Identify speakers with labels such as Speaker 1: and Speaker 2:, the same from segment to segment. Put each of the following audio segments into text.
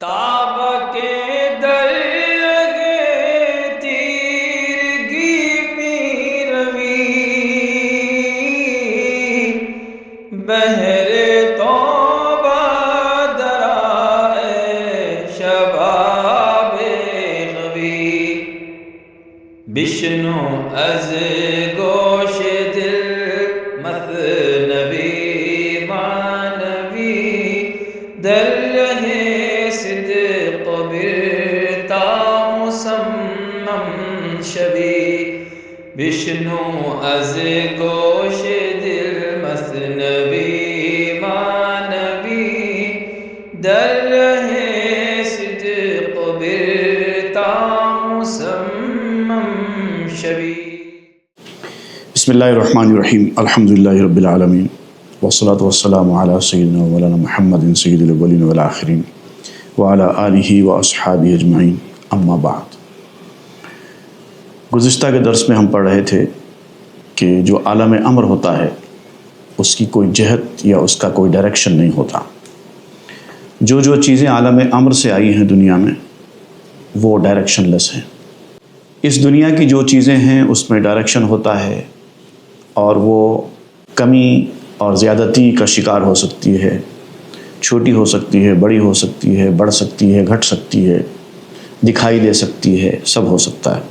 Speaker 1: تاب کے درگے تیرگی پیروی بہر توبہ درائے شباب غوی بشنو از گوش دل مثنوی مانوی در صدق برتا مسمم شوی بشنو از گوش دل مثنوی مانوی در صدق برتا مسمم شوی.
Speaker 2: بسم اللہ الرحمن الرحیم. الحمدللہ رب العالمین والصلاة والسلام علی سیدنا مولانا محمد سید الاولین والآخرین وعلی آلہ واصحابہ اجمعین. اما بعد، گزشتہ کے درس میں ہم پڑھ رہے تھے کہ جو عالم امر ہوتا ہے اس کی کوئی جہت یا اس کا کوئی ڈائریکشن نہیں ہوتا. جو چیزیں عالم امر سے آئی ہیں دنیا میں وہ ڈائریکشن لیس ہیں. اس دنیا کی جو چیزیں ہیں اس میں ڈائریکشن ہوتا ہے اور وہ کمی اور زیادتی کا شکار ہو سکتی ہے، چھوٹی ہو سکتی ہے، بڑی ہو سکتی ہے، بڑھ سکتی ہے، گھٹ سکتی ہے، دکھائی دے سکتی ہے، سب ہو سکتا ہے.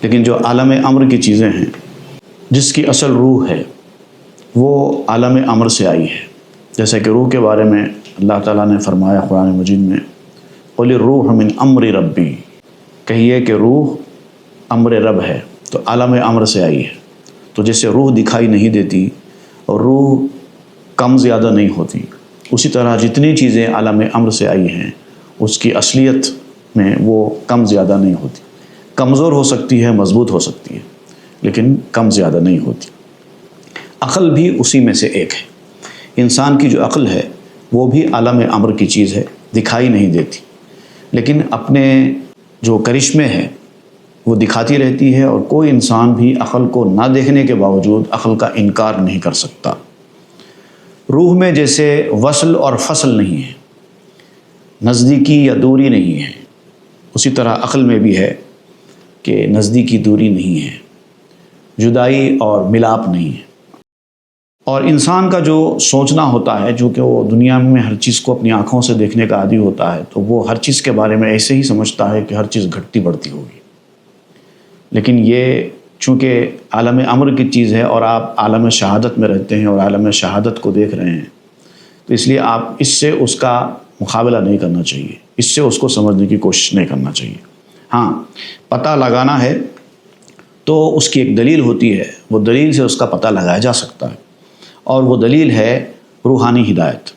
Speaker 2: لیکن جو عالم امر کی چیزیں ہیں جس کی اصل روح ہے وہ عالم امر سے آئی ہے. جیسے کہ روح کے بارے میں اللہ تعالیٰ نے فرمایا قرآن مجید میں قُلِ الرُّوحُ مِنْ أَمْرِ رَبِّي، کہیے کہ روح امر رب ہے، تو عالم امر سے آئی ہے. تو جیسے روح دکھائی نہیں دیتی اور روح کم زیادہ نہیں ہوتی، اسی طرح جتنی چیزیں عالم امر سے آئی ہیں اس کی اصلیت میں وہ کم زیادہ نہیں ہوتی. کمزور ہو سکتی ہے، مضبوط ہو سکتی ہے، لیکن کم زیادہ نہیں ہوتی. عقل بھی اسی میں سے ایک ہے. انسان کی جو عقل ہے وہ بھی عالم امر کی چیز ہے، دکھائی نہیں دیتی، لیکن اپنے جو کرشمے ہے وہ دکھاتی رہتی ہے. اور کوئی انسان بھی عقل کو نہ دیکھنے کے باوجود عقل کا انکار نہیں کر سکتا. روح میں جیسے وصل اور فصل نہیں ہے، نزدیکی یا دوری نہیں ہے، اسی طرح عقل میں بھی ہے کہ نزدیکی دوری نہیں ہے، جدائی اور ملاپ نہیں ہے. اور انسان کا جو سوچنا ہوتا ہے، جو کہ وہ دنیا میں ہر چیز کو اپنی آنکھوں سے دیکھنے کا عادی ہوتا ہے، تو وہ ہر چیز کے بارے میں ایسے ہی سمجھتا ہے کہ ہر چیز گھٹتی بڑھتی ہوگی. لیکن یہ چونکہ عالم امر کی چیز ہے اور آپ عالم شہادت میں رہتے ہیں اور عالم شہادت کو دیکھ رہے ہیں، تو اس لیے آپ اس سے اس کا مقابلہ نہیں کرنا چاہیے، اس سے اس کو سمجھنے کی کوشش نہیں کرنا چاہیے. ہاں، پتہ لگانا ہے تو اس کی ایک دلیل ہوتی ہے، وہ دلیل سے اس کا پتہ لگایا جا سکتا ہے، اور وہ دلیل ہے روحانی ہدایت.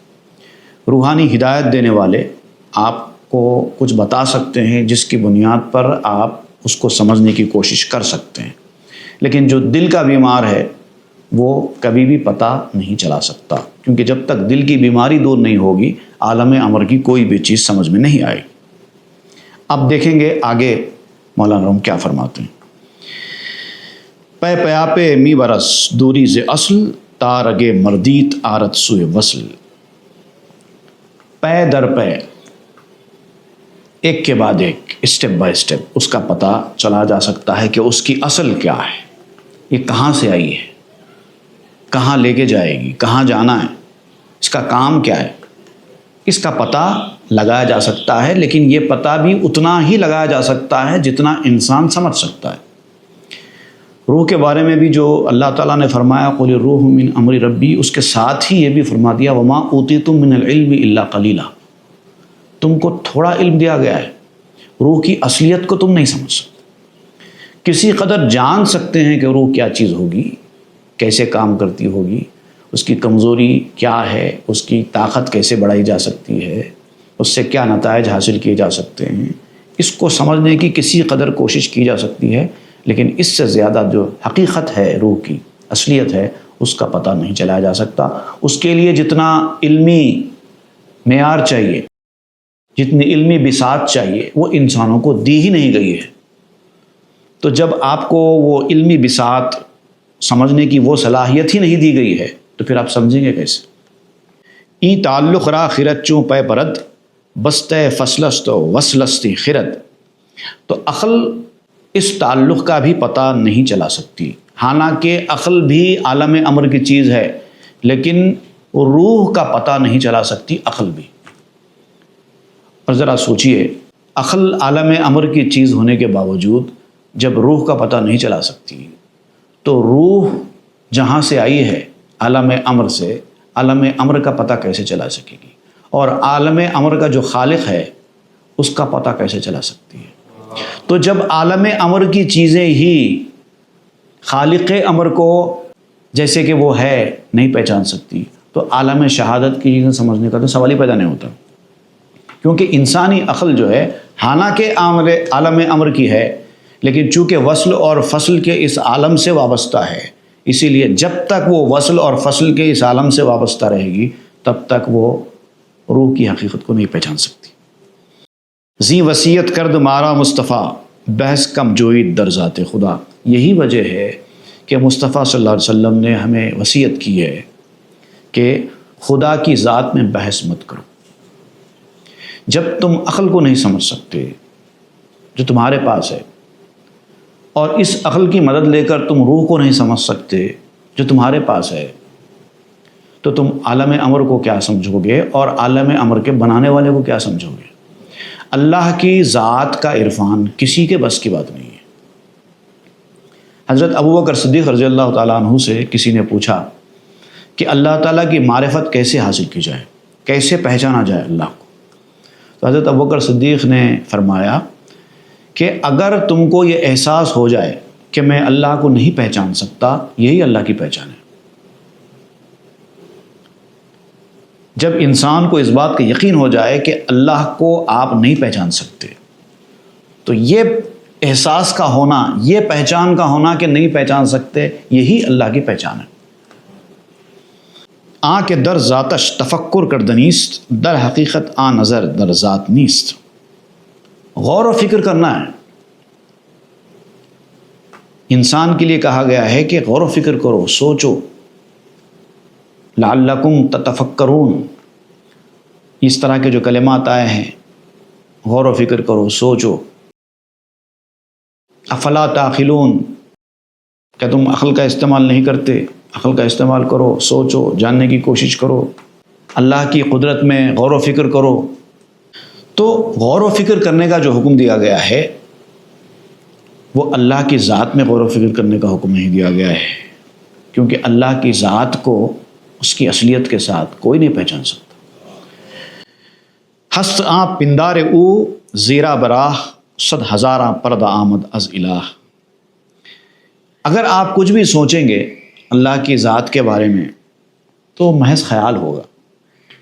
Speaker 2: روحانی ہدایت دینے والے آپ کو کچھ بتا سکتے ہیں جس کی بنیاد پر آپ اس کو سمجھنے کی کوشش کر سکتے ہیں. لیکن جو دل کا بیمار ہے وہ کبھی بھی پتہ نہیں چلا سکتا، کیونکہ جب تک دل کی بیماری دور نہیں ہوگی عالم امر کی کوئی بھی چیز سمجھ میں نہیں آئے. اب دیکھیں گے آگے مولانا روم کیا فرماتے ہیں. پے پیاپے می برس دوری ز اصل تارگے مردیت آرت سوئے وصل. پے در پے، ایک کے بعد ایک، اسٹیپ بائی اسٹیپ اس کا پتہ چلا جا سکتا ہے کہ اس کی اصل کیا ہے، یہ کہاں سے آئی ہے، کہاں لے کے جائے گی، کہاں جانا ہے، اس کا کام کیا ہے. اس کا پتہ لگایا جا سکتا ہے، لیکن یہ پتہ بھی اتنا ہی لگایا جا سکتا ہے جتنا انسان سمجھ سکتا ہے. روح کے بارے میں بھی جو اللہ تعالیٰ نے فرمایا قُلِ الرُّوحُ مِنْ أَمْرِ رَبِّي، اس کے ساتھ ہی یہ بھی فرما دیا وَمَا أُوتِيتُم مِّنَ الْعِلْمِ إِلَّا قَلِيلًا، تم کو تھوڑا علم دیا گیا ہے، روح کی اصلیت کو تم نہیں سمجھ سکتے. کسی قدر جان سکتے ہیں کہ روح کیا چیز ہوگی، کیسے کام کرتی ہوگی، اس کی کمزوری کیا ہے، اس کی طاقت کیسے بڑھائی جا سکتی ہے، اس سے کیا نتائج حاصل کیے جا سکتے ہیں، اس کو سمجھنے کی کسی قدر کوشش کی جا سکتی ہے. لیکن اس سے زیادہ جو حقیقت ہے، روح کی اصلیت ہے، اس کا پتہ نہیں چلایا جا سکتا. اس کے لیے جتنا علمی معیار چاہیے، جتنی علمی بساط چاہیے، وہ انسانوں کو دی ہی نہیں گئی ہے. تو جب آپ کو وہ علمی بساط سمجھنے کی وہ صلاحیت ہی نہیں دی گئی ہے تو پھر آپ سمجھیں گے کیسے. ای تعلق را خیرت چوں پے پرد بست فصلست و وصلستی خرد، تو عقل اس تعلق کا بھی پتہ نہیں چلا سکتی، حالانکہ عقل بھی عالم امر کی چیز ہے، لیکن روح کا پتہ نہیں چلا سکتی عقل بھی۔ اور ذرا سوچئے، عقل عالم امر کی چیز ہونے کے باوجود جب روح کا پتہ نہیں چلا سکتی، تو روح جہاں سے آئی ہے عالم امر سے، عالم امر کا پتہ کیسے چلا سکے گی؟ اور عالم امر کا جو خالق ہے اس کا پتہ کیسے چلا سکتی ہے؟ تو جب عالم امر کی چیزیں ہی خالق امر کو جیسے کہ وہ ہے نہیں پہچان سکتی، تو عالم شہادت کی چیزیں سمجھنے کا تو سوال ہی پیدا نہیں ہوتا، کیونکہ انسانی عقل جو ہے حالانکہ عالم امر کی ہے، لیکن چونکہ وصل اور فصل کے اس عالم سے وابستہ ہے، اسی لیے جب تک وہ وصل اور فصل کے اس عالم سے وابستہ رہے گی تب تک وہ روح کی حقیقت کو نہیں پہچان سکتی۔ زی وصیت کرد مارا مصطفیٰ، بحث کم جوئی در ذات خدا۔ یہی وجہ ہے کہ مصطفیٰ صلی اللہ علیہ وسلم نے ہمیں وصیت کی ہے کہ خدا کی ذات میں بحث مت کرو۔ جب تم عقل کو نہیں سمجھ سکتے جو تمہارے پاس ہے، اور اس عقل کی مدد لے کر تم روح کو نہیں سمجھ سکتے جو تمہارے پاس ہے، تو تم عالم امر کو کیا سمجھو گے اور عالم امر کے بنانے والے کو کیا سمجھو گے؟ اللہ کی ذات کا عرفان کسی کے بس کی بات نہیں ہے۔ حضرت ابوبکر صدیق رضی اللہ تعالیٰ عنہ سے کسی نے پوچھا کہ اللہ تعالیٰ کی معرفت کیسے حاصل کی جائے، کیسے پہچانا جائے اللہ کو؟ تو حضرت ابوبکر صدیق نے فرمایا کہ اگر تم کو یہ احساس ہو جائے کہ میں اللہ کو نہیں پہچان سکتا، یہی اللہ کی پہچان ہے۔ جب انسان کو اس بات کا یقین ہو جائے کہ اللہ کو آپ نہیں پہچان سکتے، تو یہ احساس کا ہونا، یہ پہچان کا ہونا کہ نہیں پہچان سکتے، یہی اللہ کی پہچان ہے۔ آن کے در ذاتش تفکر کردنیست، در حقیقت آن نظر در ذات نیست۔ غور و فکر کرنا ہے۔ انسان کے لیے کہا گیا ہے کہ غور و فکر کرو، سوچو، لعلکم تتفکرون، اس طرح کے جو کلمات آئے ہیں، غور و فکر کرو، سوچو۔ افلا تعقلون، کیا تم عقل کا استعمال نہیں کرتے؟ عقل کا استعمال کرو، سوچو، جاننے کی کوشش کرو، اللہ کی قدرت میں غور و فکر کرو۔ تو غور و فکر کرنے کا جو حکم دیا گیا ہے وہ اللہ کی ذات میں غور و فکر کرنے کا حکم نہیں دیا گیا ہے، کیونکہ اللہ کی ذات کو اس کی اصلیت کے ساتھ کوئی نہیں پہچان سکتا۔ ہست آں پندار او زیرا براہ، صد ہزاراں پردہ آمد از الہ۔ اگر آپ کچھ بھی سوچیں گے اللہ کی ذات کے بارے میں تو محض خیال ہوگا،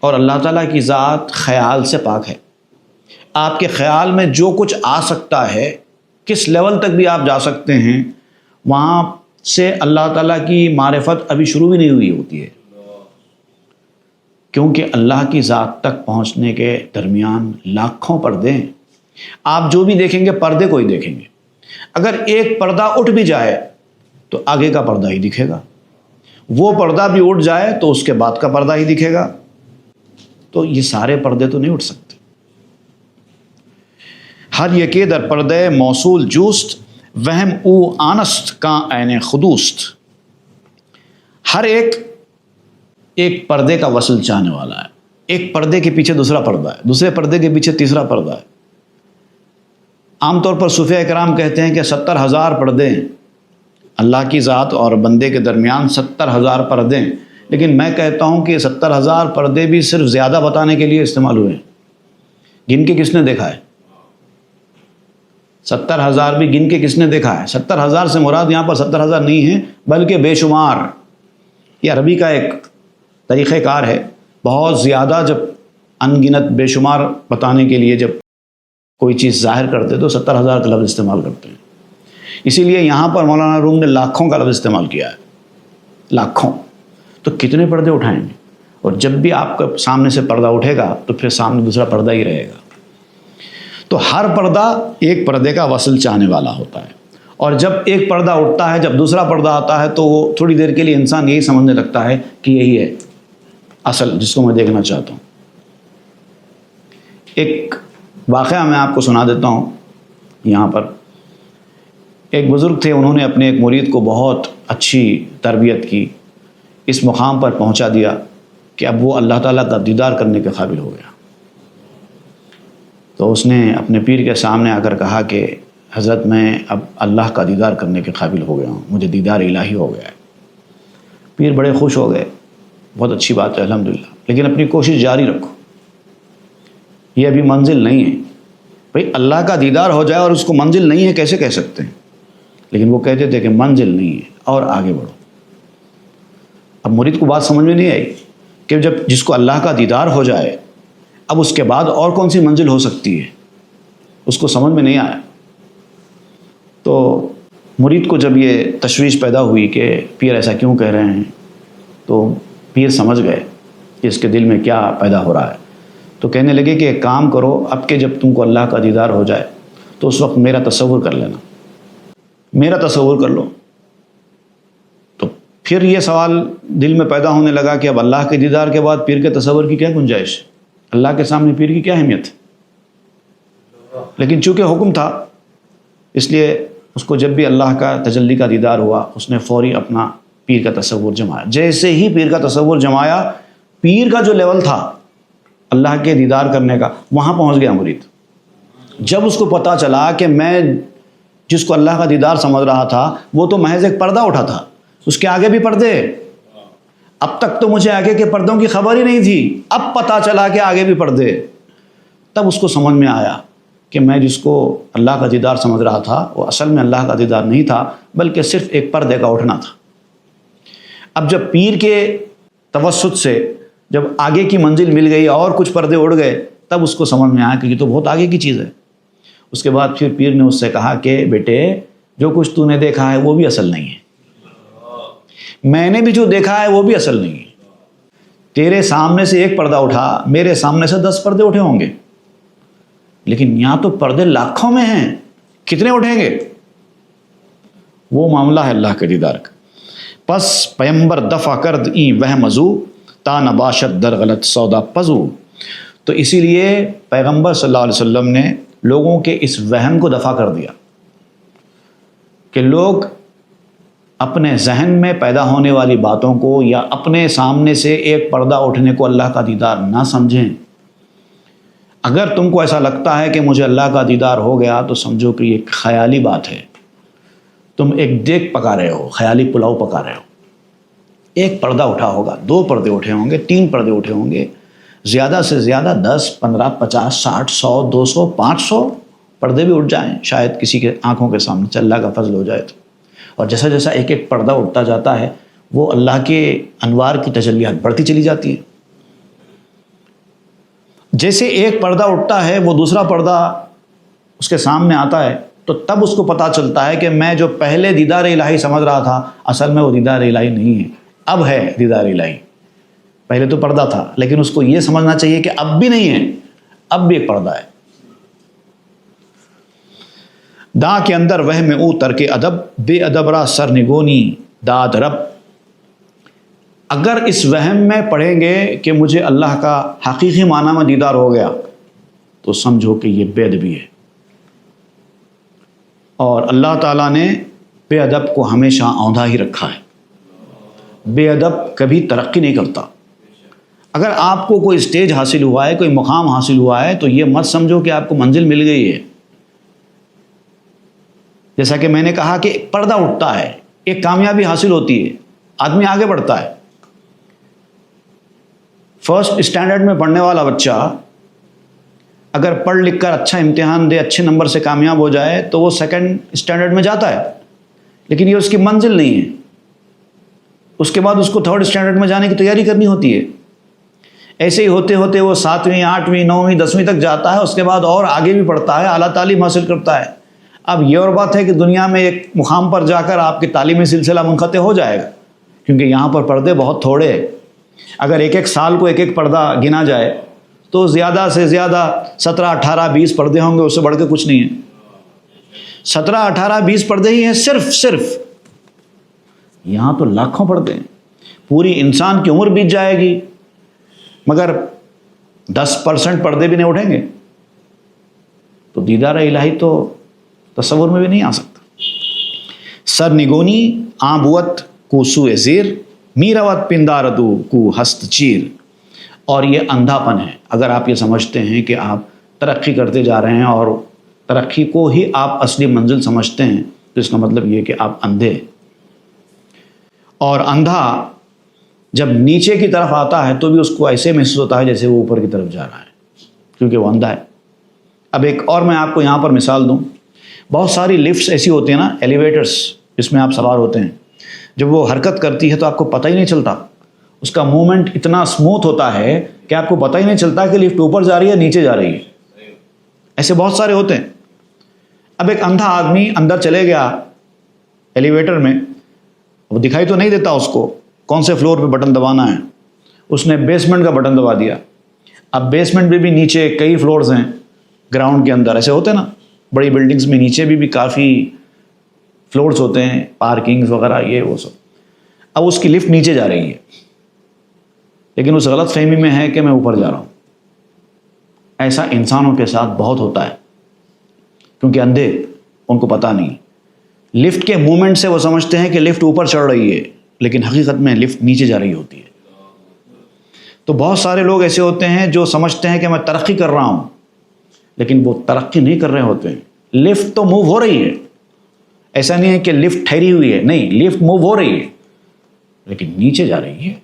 Speaker 2: اور اللہ تعالیٰ کی ذات خیال سے پاک ہے۔ آپ کے خیال میں جو کچھ آ سکتا ہے، کس لیول تک بھی آپ جا سکتے ہیں، وہاں سے اللہ تعالیٰ کی معرفت ابھی شروع بھی نہیں ہوئی ہوتی ہے، کیونکہ اللہ کی ذات تک پہنچنے کے درمیان لاکھوں پردے ہیں۔ آپ جو بھی دیکھیں گے پردے کو ہی دیکھیں گے۔ اگر ایک پردہ اٹھ بھی جائے تو آگے کا پردہ ہی دکھے گا، وہ پردہ بھی اٹھ جائے تو اس کے بعد کا پردہ ہی دکھے گا۔ تو یہ سارے پردے تو نہیں اٹھ سکتے۔ ہر یکے در پردے موصول جوست، وہم او آنست کا عین خدوست۔ ہر ایک پردے کا وصل چاہنے والا ہے، ایک پردے کے پیچھے دوسرا پردہ ہے، دوسرے پردے کے پیچھے تیسرا پردہ ہے۔ عام طور پر صوفیہ کرام کہتے ہیں کہ 70,000 پردے ہیں، اللہ کی ذات اور بندے کے درمیان 70,000 پردے ہیں، لیکن میں کہتا ہوں کہ 70,000 پردے بھی صرف زیادہ بتانے کے لیے استعمال ہوئے ہیں۔ گن کے کس نے دیکھا ہے؟ 70,000 بھی گن کے کس نے دیکھا ہے؟ 70,000 سے مراد یہاں پر 70,000 نہیں ہیں بلکہ بے شمار۔ یہ عربی کا ایک طریقہ کار ہے، بہت زیادہ جب ان گنت بے شمار بتانے کے لیے جب کوئی چیز ظاہر کرتے تو 70,000 کا لفظ استعمال کرتے ہیں۔ اسی لیے یہاں پر مولانا روم نے لاکھوں کا لفظ استعمال کیا ہے، لاکھوں۔ تو کتنے پردے اٹھائیں گے؟ اور جب بھی آپ کا سامنے سے پردہ اٹھے گا تو پھر سامنے دوسرا پردہ ہی رہے گا۔ تو ہر پردہ ایک پردے کا وصل چاہنے والا ہوتا ہے، اور جب ایک پردہ اٹھتا ہے، جب دوسرا پردہ آتا ہے، تو وہ تھوڑی دیر کے لیے انسان یہی سمجھنے لگتا ہے کہ یہی ہے اصل جس کو میں دیکھنا چاہتا ہوں۔ ایک واقعہ میں آپ کو سنا دیتا ہوں یہاں پر. ایک بزرگ تھے، انہوں نے اپنے ایک مرید کو بہت اچھی تربیت کی، اس مقام پر پہنچا دیا کہ اب وہ اللہ تعالیٰ کا دیدار کرنے کے قابل ہو گیا. تو اس نے اپنے پیر کے سامنے آ کر کہا کہ حضرت میں اب اللہ کا دیدار کرنے کے قابل ہو گیا ہوں، مجھے دیدار الہی ہو گیا ہے. پیر بڑے خوش ہو گئے، بہت اچھی بات ہے الحمدللہ، لیکن اپنی کوشش جاری رکھو، یہ ابھی منزل نہیں ہے. بھئی اللہ کا دیدار ہو جائے اور اس کو منزل نہیں ہے کیسے کہہ سکتے ہیں؟ لیکن وہ کہتے تھے کہ منزل نہیں ہے اور آگے بڑھو. اب مرید کو بات سمجھ میں نہیں آئی کہ جب جس کو اللہ کا دیدار ہو جائے اب اس کے بعد اور کون سی منزل ہو سکتی ہے، اس کو سمجھ میں نہیں آیا. تو مرید کو جب یہ تشویش پیدا ہوئی کہ پیر ایسا کیوں کہہ رہے ہیں، تو پیر سمجھ گئے کہ اس کے دل میں کیا پیدا ہو رہا ہے. تو کہنے لگے کہ ایک کام کرو، اب کہ جب تم کو اللہ کا دیدار ہو جائے تو اس وقت میرا تصور کر لینا، میرا تصور کر لو. تو پھر یہ سوال دل میں پیدا ہونے لگا کہ اب اللہ کے دیدار کے بعد پیر کے تصور کی کیا گنجائش، اللہ کے سامنے پیر کی کیا اہمیت. لیکن چونکہ حکم تھا اس لیے اس کو جب بھی اللہ کا تجلی کا دیدار ہوا اس نے فوری اپنا پیر کا تصور جمایا. جیسے ہی پیر کا تصور جمایا، پیر کا جو لیول تھا اللہ کے دیدار کرنے کا وہاں پہنچ گیا مرید. جب اس کو پتہ چلا کہ میں جس کو اللہ کا دیدار سمجھ رہا تھا وہ تو محض ایک پردہ اٹھا تھا، اس کے آگے بھی پردے، اب تک تو مجھے آگے کے پردوں کی خبر ہی نہیں تھی، اب پتہ چلا کہ آگے بھی پردے. تب اس کو سمجھ میں آیا کہ میں جس کو اللہ کا دیدار سمجھ رہا تھا وہ اصل میں اللہ کا دیدار نہیں تھا بلکہ صرف ایک پردے کا اٹھنا تھا. اب جب پیر کے توسط سے جب آگے کی منزل مل گئی اور کچھ پردے اڑ گئے تب اس کو سمجھ میں آیا کہ یہ تو بہت آگے کی چیز ہے. اس کے بعد پھر پیر نے اس سے کہا کہ بیٹے جو کچھ تو نے دیکھا ہے وہ بھی اصل نہیں ہے، میں نے بھی جو دیکھا ہے وہ بھی اصل نہیں ہے. تیرے سامنے سے ایک پردہ اٹھا، میرے سامنے سے 10 پردے اٹھے ہوں گے، لیکن یہاں تو پردے لاکھوں میں ہیں، کتنے اٹھیں گے؟ وہ معاملہ ہے اللہ کے دیدار کا. پس پیمبر دفع کرد این وہ مزو تا نباشت در غلط سودا پزو. تو اسی لیے پیغمبر صلی اللہ علیہ وسلم نے لوگوں کے اس وہم کو دفع کر دیا کہ لوگ اپنے ذہن میں پیدا ہونے والی باتوں کو یا اپنے سامنے سے ایک پردہ اٹھنے کو اللہ کا دیدار نہ سمجھیں. اگر تم کو ایسا لگتا ہے کہ مجھے اللہ کا دیدار ہو گیا تو سمجھو کہ یہ خیالی بات ہے، تم ایک دیگ پکا رہے ہو، خیالی پلاؤ پکا رہے ہو. ایک پردہ اٹھا ہوگا، 2 پردے اٹھے ہوں گے، 3 پردے اٹھے ہوں گے، زیادہ سے زیادہ 10 15 50 60 100 200 500 پردے بھی اٹھ جائیں شاید کسی کے آنکھوں کے سامنے سے اللہ کا فضل ہو جائے تو. اور جیسا جیسا ایک ایک پردہ اٹھتا جاتا ہے وہ اللہ کے انوار کی تجلیات بڑھتی چلی جاتی ہیں. جیسے ایک پردہ اٹھتا ہے وہ دوسرا پردہ اس کے سامنے آتا ہے تو تب اس کو پتہ چلتا ہے کہ میں جو پہلے دیدار الہی سمجھ رہا تھا اصل میں وہ دیدار الہی نہیں ہے، اب ہے دیدار الہی. پہلے تو پردہ تھا لیکن اس کو یہ سمجھنا چاہیے کہ اب بھی نہیں ہے، اب بھی ایک پردہ ہے. دا کے اندر وہ میں او ترک ادب بے ادب را سر نگونی داد رب. اگر اس وہم میں پڑھیں گے کہ مجھے اللہ کا حقیقی معنی میں دیدار ہو گیا تو سمجھو کہ یہ بے ادبی ہے. اور اللہ تعالیٰ نے بے ادب کو ہمیشہ اوندھا ہی رکھا ہے. بے ادب کبھی ترقی نہیں کرتا. اگر آپ کو کوئی اسٹیج حاصل ہوا ہے، کوئی مقام حاصل ہوا ہے تو یہ مت سمجھو کہ آپ کو منزل مل گئی ہے. جیسا کہ میں نے کہا کہ ایک پردہ اٹھتا ہے، ایک کامیابی حاصل ہوتی ہے، آدمی آگے بڑھتا ہے. فرسٹ اسٹینڈرڈ میں پڑھنے والا بچہ اگر پڑھ لکھ کر اچھا امتحان دے، اچھے نمبر سے کامیاب ہو جائے تو وہ سیکنڈ اسٹینڈرڈ میں جاتا ہے، لیکن یہ اس کی منزل نہیں ہے. اس کے بعد اس کو تھرڈ اسٹینڈرڈ میں جانے کی تیاری کرنی ہوتی ہے. ایسے ہی ہوتے ہوتے وہ 7ویں 8ویں 9ویں 10ویں تک جاتا ہے، اس کے بعد اور آگے بھی پڑھتا ہے، اعلیٰ تعلیم حاصل کرتا ہے. اب یہ اور بات ہے کہ دنیا میں ایک مقام پر جا کر آپ کی تعلیمی سلسلہ منقطع ہو جائے گا کیونکہ یہاں پر پردے بہت تھوڑے ہیں. اگر ایک ایک سال کو ایک ایک پردہ گنا جائے تو زیادہ سے زیادہ 17 18 20 پردے ہوں گے، اس سے بڑھ کے کچھ نہیں ہے. 17 18 20 پردے ہی ہیں صرف. یہاں تو لاکھوں پردے ہیں. پوری انسان کی عمر بیت جائے گی مگر 10% پردے بھی نہیں اٹھیں گے. دیدار الہی تو تصور میں بھی نہیں آ سکتا. سرنگونی آبوت کو سوئے زیر میراوت پنداردو کو ہست چیر. اور یہ اندھا پن ہے. اگر آپ یہ سمجھتے ہیں کہ آپ ترقی کرتے جا رہے ہیں اور ترقی کو ہی آپ اصلی منزل سمجھتے ہیں تو اس کا مطلب یہ کہ آپ اندھے. اور اندھا جب نیچے کی طرف آتا ہے تو بھی اس کو ایسے محسوس ہوتا ہے جیسے وہ اوپر کی طرف جا رہا ہے، کیونکہ وہ اندھا ہے. اب ایک اور میں آپ کو یہاں پر مثال دوں. بہت ساری لفٹس ایسی ہوتی ہیں نا، ایلیویٹرس، جس میں آپ سوار ہوتے ہیں، جب وہ حرکت کرتی ہے تو آپ کو پتہ ہی نہیں چلتا. اس کا موومنٹ اتنا اسموتھ ہوتا ہے کہ آپ کو پتہ ہی نہیں چلتا کہ لفٹ اوپر جا رہی ہے نیچے جا رہی ہے. ایسے بہت سارے ہوتے ہیں. اب ایک اندھا آدمی اندر چلے گیا ایلیویٹر میں، وہ دکھائی تو نہیں دیتا اس کو کون سے فلور پہ بٹن دبانا ہے. اس نے بیسمنٹ کا بٹن دبا دیا. اب بیسمنٹ میں بھی نیچے کئی فلورز ہیں گراؤنڈ کے اندر. ایسے ہوتے ہیں نا بڑی بلڈنگز میں، نیچے بھی کافی فلورز ہوتے ہیں، پارکنگز وغیرہ یہ وہ سب. اب اس کی لفٹ نیچے جا رہی ہے لیکن اس غلط فہمی میں ہے کہ میں اوپر جا رہا ہوں. ایسا انسانوں کے ساتھ بہت ہوتا ہے کیونکہ اندھے، ان کو پتہ نہیں. لفٹ کے موومنٹ سے وہ سمجھتے ہیں کہ لفٹ اوپر چڑھ رہی ہے لیکن حقیقت میں لفٹ نیچے جا رہی ہوتی ہے. تو بہت سارے لوگ ایسے ہوتے ہیں جو سمجھتے ہیں کہ میں ترقی کر رہا ہوں لیکن وہ ترقی نہیں کر رہے ہوتے ہیں. لفٹ تو موو ہو رہی ہے، ایسا نہیں ہے کہ لفٹ ٹھہری ہوئی ہے، نہیں، لفٹ موو ہو رہی ہے لیکن نیچے جا رہی ہے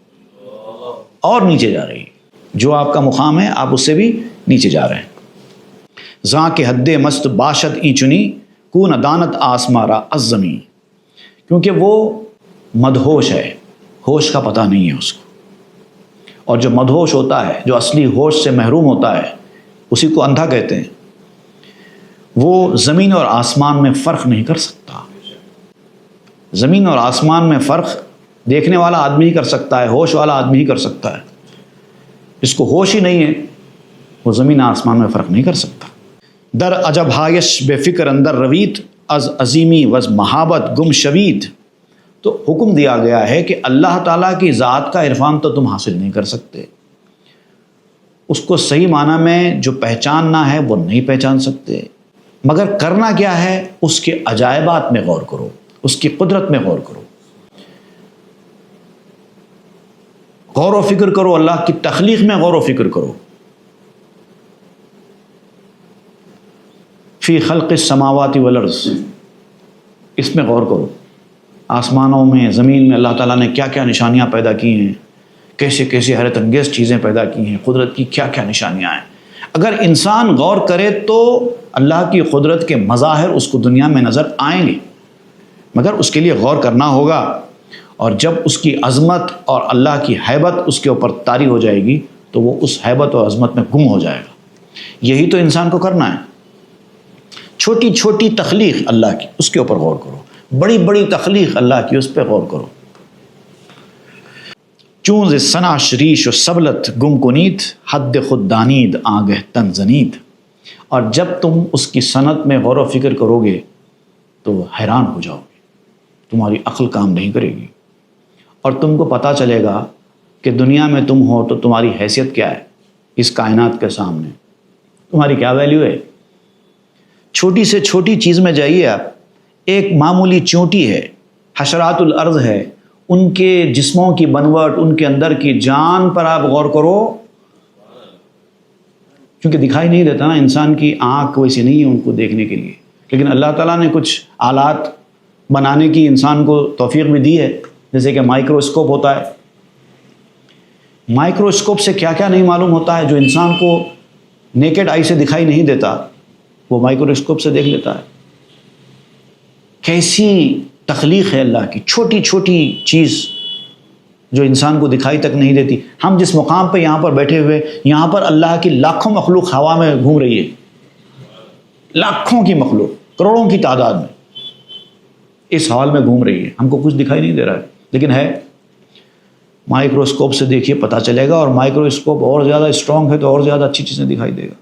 Speaker 2: اور نیچے جا رہی ہے. جو آپ کا مقام ہے آپ اس سے بھی نیچے جا رہے ہیں. زاں کے حد مست باشد ای چنی کو ندانت آسمارا از زمیں. کیونکہ وہ مدہوش ہے، ہوش کا پتہ نہیں ہے اس کو. اور جو مدہوش ہوتا ہے، جو اصلی ہوش سے محروم ہوتا ہے، اسی کو اندھا کہتے ہیں. وہ زمین اور آسمان میں فرق نہیں کر سکتا. زمین اور آسمان میں فرق دیکھنے والا آدمی ہی کر سکتا ہے، ہوش والا آدمی ہی کر سکتا ہے. جس کو ہوش ہی نہیں ہے وہ زمین آسمان میں فرق نہیں کر سکتا. در عجب ہایش بے فکر اندر رویت از عظیمی وز محابت گم شوید. تو حکم دیا گیا ہے کہ اللہ تعالیٰ کی ذات کا عرفان تو تم حاصل نہیں کر سکتے. اس کو صحیح معنی میں جو پہچاننا ہے وہ نہیں پہچان سکتے، مگر کرنا کیا ہے، اس کے عجائبات میں غور کرو، اس کی قدرت میں غور کرو، غور و فکر کرو، اللہ کی تخلیق میں غور و فکر کرو. فی خلق السماوات والارض، اس میں غور کرو. آسمانوں میں، زمین میں اللہ تعالیٰ نے کیا کیا نشانیاں پیدا کی ہیں، کیسے کیسے حیرت انگیز چیزیں پیدا کی ہیں، قدرت کی کیا کیا نشانیاں ہیں. اگر انسان غور کرے تو اللہ کی قدرت کے مظاہر اس کو دنیا میں نظر آئیں گے، مگر اس کے لیے غور کرنا ہوگا. اور جب اس کی عظمت اور اللہ کی ہیبت اس کے اوپر طاری ہو جائے گی تو وہ اس ہیبت اور عظمت میں گم ہو جائے گا. یہی تو انسان کو کرنا ہے. چھوٹی چھوٹی تخلیق اللہ کی، اس کے اوپر غور کرو. بڑی بڑی تخلیق اللہ کی، اس پہ غور کرو. چونز ثنا شریش و سبلت گم کنیت حد خود دانید آگہ تن زنید. اور جب تم اس کی صنعت میں غور و فکر کرو گے تو حیران ہو جاؤ گے، تمہاری عقل کام نہیں کرے گی اور تم کو پتہ چلے گا کہ دنیا میں تم ہو تو تمہاری حیثیت کیا ہے اس کائنات کے سامنے، تمہاری کیا ویلیو ہے. چھوٹی سے چھوٹی چیز میں جائیے آپ. ایک معمولی چونٹی ہے، حشرات الارض ہے، ان کے جسموں کی بنوٹ، ان کے اندر کی جان پر آپ غور کرو. کیونکہ دکھائی نہیں دیتا نا، انسان کی آنکھ ویسی نہیں ہے ان کو دیکھنے کے لیے، لیکن اللہ تعالیٰ نے کچھ آلات بنانے کی انسان کو توفیق بھی دی ہے، جیسے کہ مائکروسکوپ ہوتا ہے. مائکروسکوپ سے کیا کیا نہیں معلوم ہوتا ہے جو انسان کو نیکڈ آئی سے دکھائی نہیں دیتا، وہ مائکروسکوپ سے دیکھ لیتا ہے. کیسی تخلیق ہے اللہ کی، چھوٹی چھوٹی چیز جو انسان کو دکھائی تک نہیں دیتی. ہم جس مقام پہ یہاں پر بیٹھے ہوئے، یہاں پر اللہ کی لاکھوں مخلوق ہوا میں گھوم رہی ہے، لاکھوں کی مخلوق، کروڑوں کی تعداد میں اس ہال میں گھوم رہی ہے. ہم کو کچھ دکھائی نہیں دے رہا ہے لیکن ہے. مائکروسکوپ سے دیکھیے پتہ چلے گا، اور مائکروسکوپ اور زیادہ اسٹرانگ ہے تو اور زیادہ اچھی چیزیں دکھائی دے گا.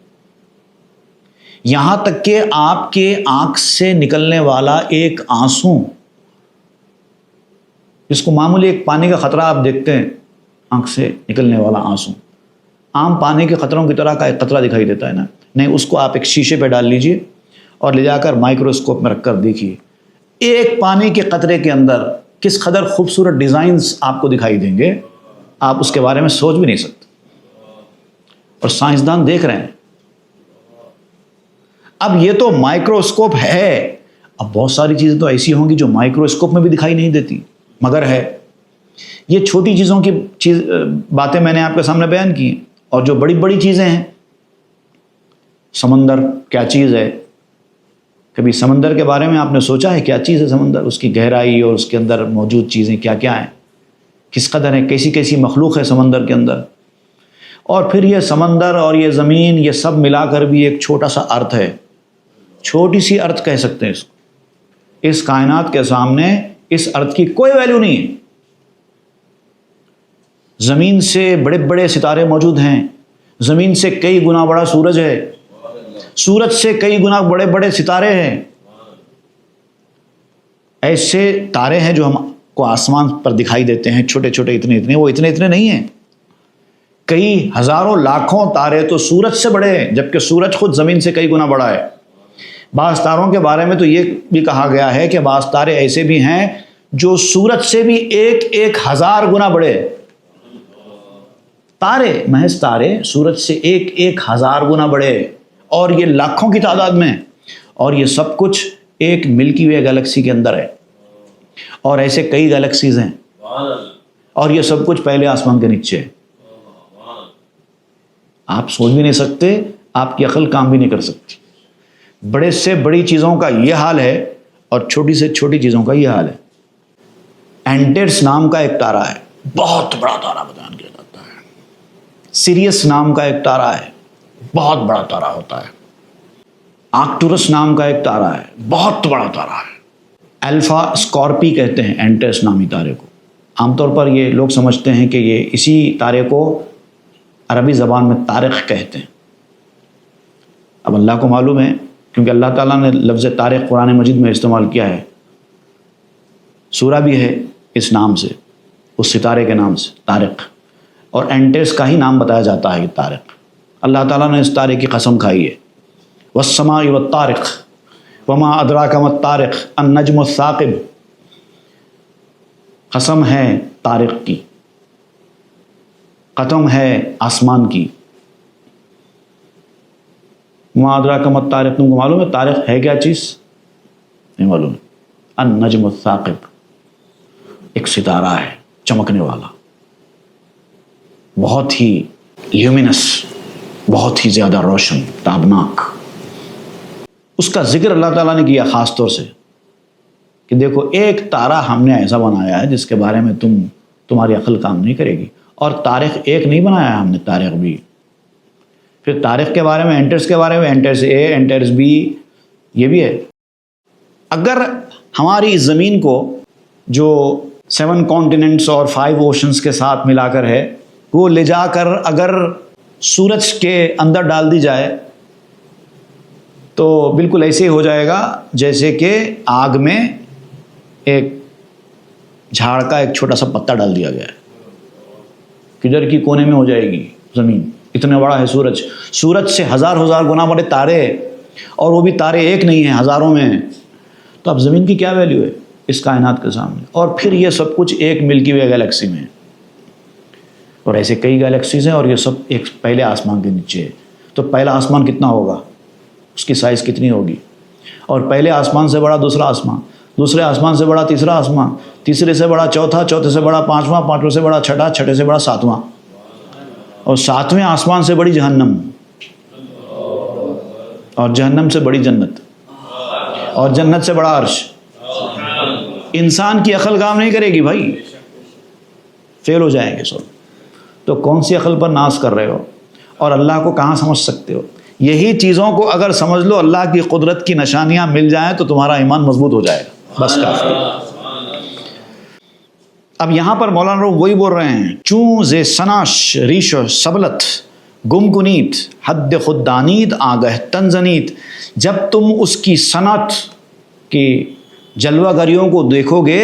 Speaker 2: یہاں تک کہ آپ کے آنکھ سے نکلنے والا ایک آنسو، جس کو معمولی ایک پانی کا قطرہ آپ دیکھتے ہیں، آنکھ سے نکلنے والا آنسو عام پانی کے قطروں کی طرح کا ایک قطرہ دکھائی دیتا ہے نا، نہیں، اس کو آپ ایک شیشے پہ ڈال لیجئے، اور لے جا کر مائکروسکوپ میں رکھ کر دیکھیے، ایک پانی کے قطرے کے اندر کس قدر خوبصورت ڈیزائنز آپ کو دکھائی دیں گے، آپ اس کے بارے میں سوچ بھی نہیں سکتے، اور سائنسدان دیکھ رہے ہیں۔ اب یہ تو مائکروسکوپ ہے، اب بہت ساری چیزیں تو ایسی ہوں گی جو مائکروسکوپ میں بھی دکھائی نہیں دیتی، مگر ہے۔ یہ چھوٹی چیزوں کی باتیں میں نے آپ کے سامنے بیان کی، اور جو بڑی بڑی چیزیں ہیں، سمندر کیا چیز ہے؟ کبھی سمندر کے بارے میں آپ نے سوچا ہے کیا چیز ہے سمندر؟ اس کی گہرائی اور اس کے اندر موجود چیزیں کیا کیا ہیں، کس قدر ہیں، کیسی کیسی مخلوق ہے سمندر کے اندر؟ اور پھر یہ سمندر اور یہ زمین، یہ سب ملا کر بھی ایک چھوٹا سا ارتھ ہے، چھوٹی سی ارتھ کہہ سکتے ہیں اس کو۔ اس کائنات کے سامنے اس ارتھ کی کوئی ویلیو نہیں ہے۔ زمین سے بڑے بڑے ستارے موجود ہیں، زمین سے کئی گنا بڑا سورج ہے، سورج سے کئی گنا بڑے بڑے ستارے ہیں۔ ایسے تارے ہیں جو ہم کو آسمان پر دکھائی دیتے ہیں، چھوٹے چھوٹے، اتنے اتنے، وہ اتنے اتنے نہیں ہیں۔ کئی ہزاروں لاکھوں تارے تو سورج سے بڑے ہیں، جبکہ سورج خود زمین سے کئی گنا بڑا ہے۔ بعض تاروں کے بارے میں تو یہ بھی کہا گیا ہے کہ بعض تارے ایسے بھی ہیں جو سورج سے بھی 1,000 گنا بڑے۔ تارے، محض تارے، سورج سے 1,000 گنا بڑے، اور یہ لاکھوں کی تعداد میں، اور یہ سب کچھ ایک ملکی وے گیلیکسی کے اندر ہے، اور ایسے کئی گیلیکسیز ہیں، اور یہ سب کچھ پہلے آسمان کے نیچے ہے۔ آپ سوچ بھی نہیں سکتے، آپ کی عقل کام بھی نہیں کر سکتی۔ بڑے سے بڑی چیزوں کا یہ حال ہے، اور چھوٹی سے چھوٹی چیزوں کا یہ حال ہے۔ اینٹیرس نام کا ایک تارہ ہے، بہت بڑا تارہ بیان کیا جاتا ہے۔ سیریس نام کا ایک تارہ ہے، بہت بڑا تارہ ہوتا ہے۔ آرکٹورس نام کا ایک تارہ ہے، بہت بڑا تارہ ہے۔ الفا اسکارپی کہتے ہیں اینٹیرس نامی تارے کو۔ عام طور پر یہ لوگ سمجھتے ہیں کہ یہ اسی تارے کو عربی زبان میں طارق کہتے ہیں۔ اب اللہ کو معلوم ہے، کیونکہ اللہ تعالیٰ نے لفظ طارق قرآن مجید میں استعمال کیا ہے، سورہ بھی ہے اس نام سے، اس ستارے کے نام سے، طارق، اور اینٹیرس کا ہی نام بتایا جاتا ہے یہ طارق۔ اللہ تعالیٰ نے اس تارے کی قسم کھائی ہے، والسماء والطارق وما ادراک ما الطارق النجم الثاقب، قسم ہے طارق کی، قسم ہے آسمان کی۔ وما ادراک ما الطارق، تم کو معلوم ہے طارق ہے کیا چیز؟ نہیں معلوم ہے۔ النجم الثاقب، ایک ستارہ ہے چمکنے والا، بہت ہی لیومینس، بہت ہی زیادہ روشن، تابناک۔ اس کا ذکر اللہ تعالیٰ نے کیا خاص طور سے کہ دیکھو ایک تارہ ہم نے ایسا بنایا ہے جس کے بارے میں تمہاری عقل کام نہیں کرے گی۔ اور طارق ایک نہیں بنایا ہم نے، طارق بھی۔ پھر طارق کے بارے میں، اینٹیرس کے بارے میں، اینٹیرس اے، اینٹیرس بی، یہ بھی ہے۔ اگر ہماری اس زمین کو جو 7 کانٹیننٹس اور 5 اوشنز کے ساتھ ملا کر ہے، وہ لے جا کر اگر سورج کے اندر ڈال دی جائے تو بالکل ایسے ہی ہو جائے گا جیسے کہ آگ میں ایک جھاڑ کا ایک چھوٹا سا پتا ڈال دیا گیا ہے۔ کدھر کی کونے میں ہو جائے گی زمین، اتنا بڑا ہے سورج۔ سورج سے ہزار گنا بڑے تارے، اور وہ بھی تارے ایک نہیں ہیں، ہزاروں میں ہیں۔ تو اب زمین کی کیا ویلیو ہے اس کائنات کے سامنے؟ اور پھر یہ سب کچھ ایک ملکی وے گیلیکسی میں ہے، اور ایسے کئی گیلیکسیز ہیں، اور یہ سب ایک پہلے آسمان کے نیچے ہے۔ تو پہلا آسمان کتنا ہوگا، اس کی سائز کتنی ہوگی؟ اور پہلے آسمان سے بڑا دوسرا آسمان، دوسرے آسمان سے بڑا تیسرا آسمان، تیسرے سے بڑا چوتھا، چوتھے سے بڑا پانچواں، پانچویں سے بڑا چھٹا، چھٹے سے بڑا ساتواں، اور ساتویں آسمان سے بڑی جہنم، اور جہنم سے بڑی جنت، اور جنت سے بڑا عرش۔ انسان کی عقل کام نہیں کرے گی بھائی، فیل ہو جائیں گے سب۔ تو کون سی عقل پر ناز کر رہے ہو، اور اللہ کو کہاں سمجھ سکتے ہو؟ یہی چیزوں کو اگر سمجھ لو، اللہ کی قدرت کی نشانیاں مل جائیں تو تمہارا ایمان مضبوط ہو جائے گا، بس کافی۔ اب یہاں پر مولانا روح وہی بول رہے ہیں، چوں ز سناش ریش و سبلت گم کنیت حد خود دانید آگہ تنزنیت، جب تم اس کی صنعت کی جلوہ گریوں کو دیکھو گے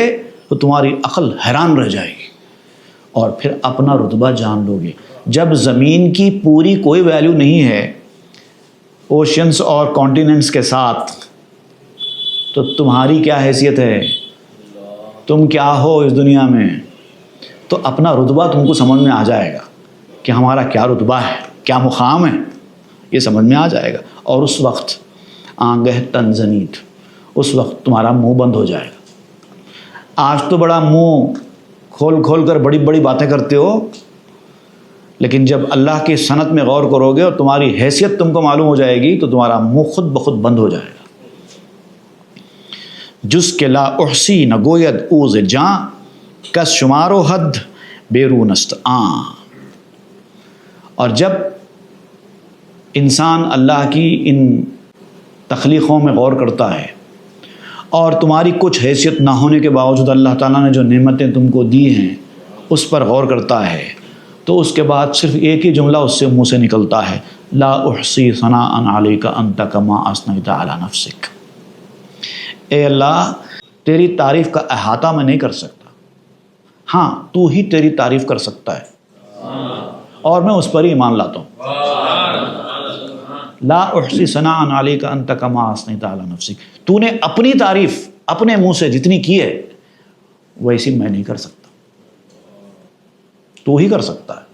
Speaker 2: تو تمہاری عقل حیران رہ جائے گی، اور پھر اپنا رتبہ جان لو گے۔ جب زمین کی پوری کوئی ویلیو نہیں ہے اوشنس اور کانٹیننٹس کے ساتھ، تو تمہاری کیا حیثیت ہے؟ تم کیا ہو اس دنیا میں؟ تو اپنا رتبہ تم کو سمجھ میں آ جائے گا کہ ہمارا کیا رتبہ ہے، کیا مقام ہے، یہ سمجھ میں آ جائے گا. اور اس وقت آنگہ تنزنیت، اس وقت تمہارا منہ بند ہو جائے گا. آج تو بڑا منہ کھول کھول کر بڑی بڑی باتیں کرتے ہو، لیکن جب اللہ کی صنعت میں غور کرو گے اور تمہاری حیثیت تم کو معلوم ہو جائے گی تو تمہارا منہ خود بخود بند ہو جائے گا. جس کے لا احسی نہ گوید اوز جاں، کس شمار و حد بیرونست آں. اور جب انسان اللہ کی ان تخلیقوں میں غور کرتا ہے اور تمہاری کچھ حیثیت نہ ہونے کے باوجود اللہ تعالیٰ نے جو نعمتیں تم کو دی ہیں اس پر غور کرتا ہے، تو اس کے بعد صرف ایک ہی جملہ اس سے منہ سے نکلتا ہے، لا احصی ثناء علیک انت کما اثنیت علی نفسک. اے اللہ، تیری تعریف کا احاطہ میں نہیں کر سکتا، ہاں تو ہی تیری تعریف کر سکتا ہے اور میں اس پر ہی ایمان لاتا ہوں. لا احصی ثناء علیک انت کما اثنیت علی نفسک. تو نے اپنی تعریف اپنے منہ سے جتنی کی ہے ویسی میں نہیں کر سکتا، تو ہی کر سکتا ہے.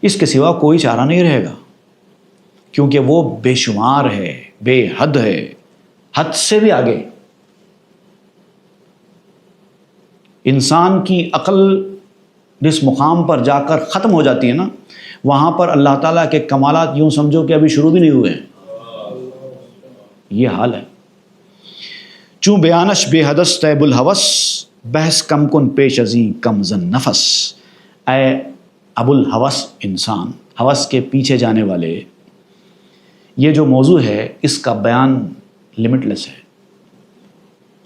Speaker 2: اس کے سوا کوئی چارہ نہیں رہے گا، کیونکہ وہ بے شمار ہے، بے حد ہے، حد سے بھی آگے. انسان کی عقل جس مقام پر جا کر ختم ہو جاتی ہے نا، وہاں پر اللہ تعالیٰ کے کمالات یوں سمجھو کہ ابھی شروع بھی نہیں ہوئے ہیں. یہ حال ہے. چوں بیانش بے حدث طیب الحوث، بحث کم کن پیش ازیں کم زن نفس. اے ابو الحوث انسان، حوث کے پیچھے جانے والے، یہ جو موضوع ہے اس کا بیان لمٹ لیس ہے،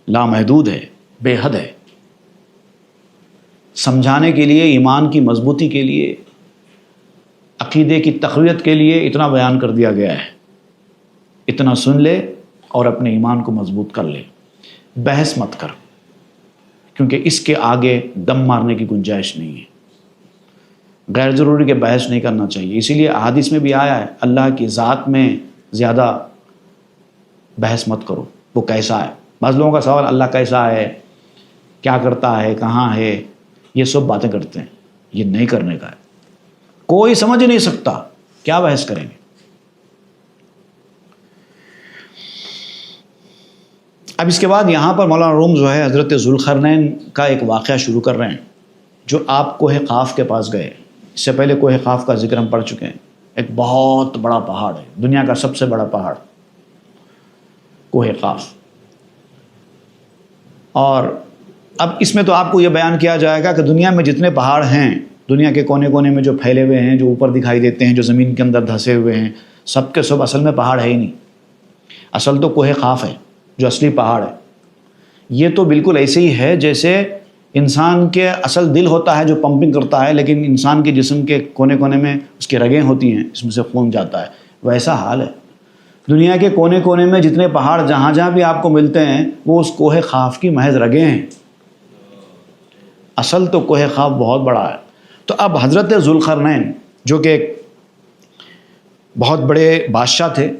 Speaker 2: لامحدود ہے، بے حد ہے. سمجھانے کے لیے، ایمان کی مضبوطی کے لیے، عقیدے کی تقویت کے لیے اتنا بیان کر دیا گیا ہے. اتنا سن لے اور اپنے ایمان کو مضبوط کر لے. بحث مت کر، کیونکہ اس کے آگے دم مارنے کی گنجائش نہیں ہے. غیر ضروری کہ بحث نہیں کرنا چاہیے. اسی لیے احادیث میں بھی آیا ہے اللہ کی ذات میں زیادہ بحث مت کرو، وہ کیسا ہے. بعض لوگوں کا سوال اللہ کیسا ہے، کیا کرتا ہے، کہاں ہے، یہ سب باتیں کرتے ہیں. یہ نہیں کرنے کا ہے. کوئی سمجھ نہیں سکتا، کیا بحث کریں گے. اب اس کے بعد یہاں پر مولانا روم جو ہے حضرت ذوالقرنین کا ایک واقعہ شروع کر رہے ہیں. جو آپ کوہ قاف کے پاس گئے، اس سے پہلے کوہ قاف کا ذکر ہم پڑھ چکے ہیں. ایک بہت بڑا پہاڑ ہے، دنیا کا سب سے بڑا پہاڑ کوہ قاف. اور اب اس میں تو آپ کو یہ بیان کیا جائے گا کہ دنیا میں جتنے پہاڑ ہیں، دنیا کے کونے کونے میں جو پھیلے ہوئے ہیں، جو اوپر دکھائی دیتے ہیں، جو زمین کے اندر دھسے ہوئے ہیں، سب کے سب اصل میں پہاڑ ہے ہی نہیں. اصل تو کوہ قاف ہے جو اصلی پہاڑ ہے. یہ تو بالکل ایسے ہی ہے جیسے انسان کے اصل دل ہوتا ہے جو پمپنگ کرتا ہے، لیکن انسان کے جسم کے کونے کونے میں اس کی رگیں ہوتی ہیں، اس میں سے خون جاتا ہے. ویسا حال ہے. دنیا کے کونے کونے میں جتنے پہاڑ جہاں جہاں بھی آپ کو ملتے ہیں وہ اس کوہ قاف کی محض رگیں ہیں. اصل تو کوہ قاف بہت بڑا ہے. تو اب حضرت ذوالقرنین جو کہ ایک بہت بڑے بادشاہ تھے،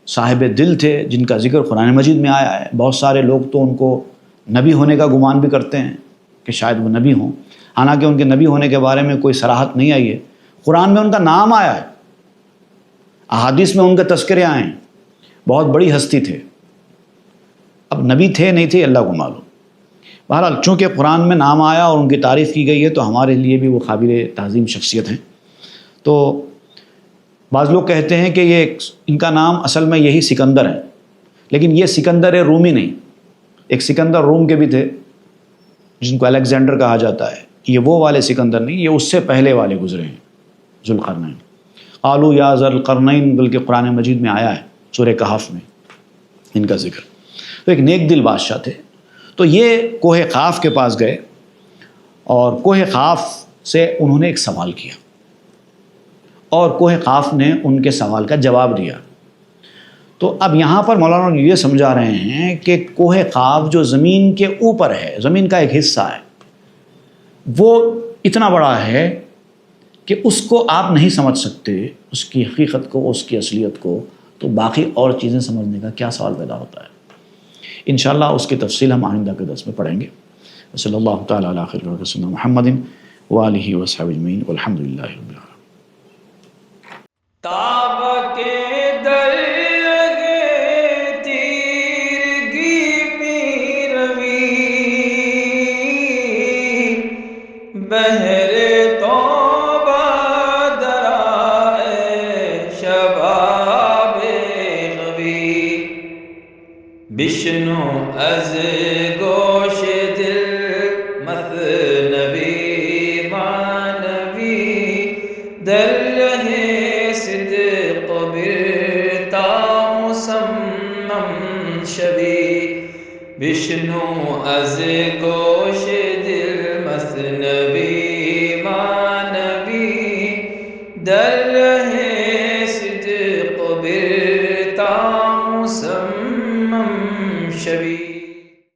Speaker 2: صاحب دل تھے، جن کا ذکر قرآن مجید میں آیا ہے. بہت سارے لوگ تو ان کو نبی ہونے کا گمان بھی کرتے ہیں کہ شاید وہ نبی ہوں، حالانکہ ان کے نبی ہونے کے بارے میں کوئی صراحت نہیں آئی ہے. قرآن میں ان کا نام آیا ہے، احادیث میں ان کے تذکرے آئے ہیں. بہت بڑی ہستی تھے. اب نبی تھے نہیں تھے اللہ کو معلوم. بہرحال چونکہ قرآن میں نام آیا اور ان کی تعریف کی گئی ہے تو ہمارے لیے بھی وہ قابل تعظیم شخصیت ہیں. تو بعض لوگ کہتے ہیں کہ یہ ان کا نام اصل میں یہی سکندر ہے، لیکن یہ سکندر رومی نہیں. ایک سکندر روم کے بھی تھے جن کو الیگزینڈر کہا جاتا ہے. یہ وہ والے سکندر نہیں، یہ اس سے پہلے والے گزرے ہیں ذوالقرنین. قالوا یا ذا القرنین، بلکہ قرآن مجید میں آیا ہے سورہ کہف میں ان کا ذکر. تو ایک نیک دل بادشاہ تھے. تو یہ کوہ قاف کے پاس گئے اور کوہ قاف سے انہوں نے ایک سوال کیا اور کوہ قاف نے ان کے سوال کا جواب دیا. تو اب یہاں پر مولانا یہ سمجھا رہے ہیں کہ کوہ قاف جو زمین کے اوپر ہے، زمین کا ایک حصہ ہے، وہ اتنا بڑا ہے کہ اس کو آپ نہیں سمجھ سکتے، اس کی حقیقت کو، اس کی اصلیت کو، تو باقی اور چیزیں سمجھنے کا کیا سوال پیدا ہوتا ہے؟ انشاءاللہ اس کی تفصیل ہم آئندہ کے درس میں پڑھیں گے۔ صلی اللہ تعالیٰ علی خیر خلق سیدنا محمد وآلہ وصحبہ اجمعین والحمد للہ رب العالمین۔
Speaker 1: تاب کے درگے تیرگی میں روی، بہر توبہ درائے شباب خوی، بشنو از گوش دل مثنوی معنوی، در رہے صدق برتا مصمم شوی، بشنو از گوش دل مثنوی معنوی، در رہے صدق برتا مصمم شوی۔